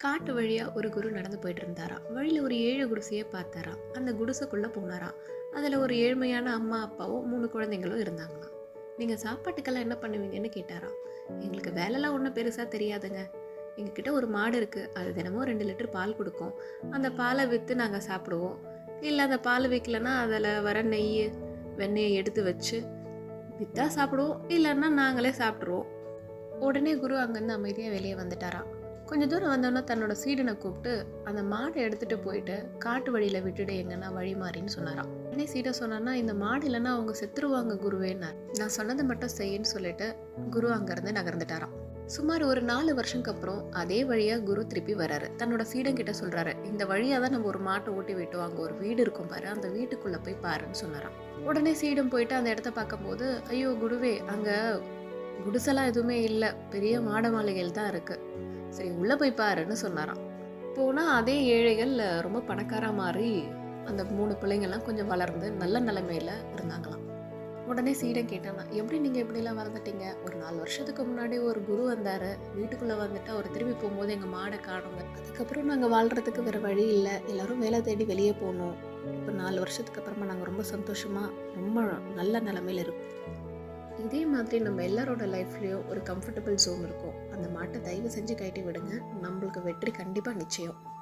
காட்டு வழியா ஒரு குரு நடந்து போயிட்டு இருந்தாராம். வழியில ஒரு ஏழு குடிசையை பார்த்தாராம். அந்த குடிசைக்குள்ள போனாராம். அதுல ஒரு ஏழ்மையான அம்மா அப்பாவும் 3 குழந்தைங்களும் இருந்தாங்களாம். நீங்க சாப்பாட்டுக்கெல்லாம் என்ன பண்ணுவீங்கன்னு கேட்டாராம். எங்களுக்கு வேலைலாம் ஒன்றும் பெருசா தெரியாதுங்க. எங்ககிட்ட ஒரு மாடு இருக்கு. அது தினமும் 2 லிட்டர் பால் கொடுக்கும். அந்த பாலை விற்று நாங்கள் சாப்பிடுவோம். இல்லை அந்த பால் விற்கலன்னா அதில் வர நெய் வெண்ணெயை எடுத்து வச்சு விற்றா சாப்பிடுவோம், இல்லைன்னா நாங்களே சாப்பிட்ருவோம். உடனே குரு அங்கேருந்து அமைதியாக வெளியே வந்துட்டாராம். கொஞ்சம் தூரம் வந்தோன்னா தன்னோட சீடனை கூப்பிட்டு அந்த மாடை எடுத்துகிட்டு போயிட்டு காட்டு வழியில் விட்டுடு, எங்கன்னா வழி மாறின்னு சொன்னாராம். உடனே சீடன் சொன்னார்னா, இந்த மாடு இல்லைன்னா அவங்க செத்துருவாங்க குருவேன்னார். நான் சொன்னதை மட்டும் செய்யன்னு சொல்லிட்டு குரு அங்கேருந்து நகர்ந்துட்டாராம். சுமார் ஒரு 4 வருஷத்துக்கு அப்புறம் அதே வழியாக குரு திருப்பி வராரு. தன்னோட சீடன் கிட்ட சொல்கிறாரு, இந்த வழியாக தான் நம்ம ஒரு மாட்டை ஓட்டி விட்டோம், அங்கே ஒரு வீடு இருக்கும் பாரு, அந்த வீட்டுக்குள்ளே போய் பாருன்னு சொன்னாராம். உடனே சீடன் போயிட்டு அந்த இடத்த பார்க்கும்போது, ஐயோ குருவே, அங்கே குடிசெல்லாம் எதுவுமே இல்லை, பெரிய மாட மாளிகைகள் தான் இருக்கு, சரி உள்ளே போய் பாருன்னு சொன்னாராம். போனால் அதே ஏழைகள் ரொம்ப பணக்கார மாதிரி அந்த 3 பிள்ளைங்கள்லாம் கொஞ்சம் வளர்ந்து நல்ல நிலைமையில இருந்தாங்களாம். உடனே சீடன் கேட்டானா, எப்படி நீங்கள் எப்படிலாம் வளர்ந்துட்டீங்க? ஒரு 4 வருஷத்துக்கு முன்னாடி ஒரு குரு வந்தார், வீட்டுக்குள்ளே வந்துட்டு அவர் திரும்பி போகும்போது எங்கள் மாடை காணுங்க. அதுக்கப்புறம் நாங்கள் வாழ்கிறதுக்கு வேறு வழி இல்லை, எல்லோரும் வேலை தேடி வெளியே போனோம். இப்போ 4 வருஷத்துக்கு அப்புறமா நாங்கள் ரொம்ப சந்தோஷமாக ரொம்ப நல்ல நிலமையில இருக்கோம். இதே மாதிரி நம்ம எல்லாரோட லைஃப்லேயும் ஒரு கம்ஃபர்டபுள் ஜோன் இருக்கும். அந்த மாட்டை தயவு செஞ்சு கட்டி விடுங்க. நம்மளுக்கு வெற்றி கண்டிப்பாக நிச்சயம்.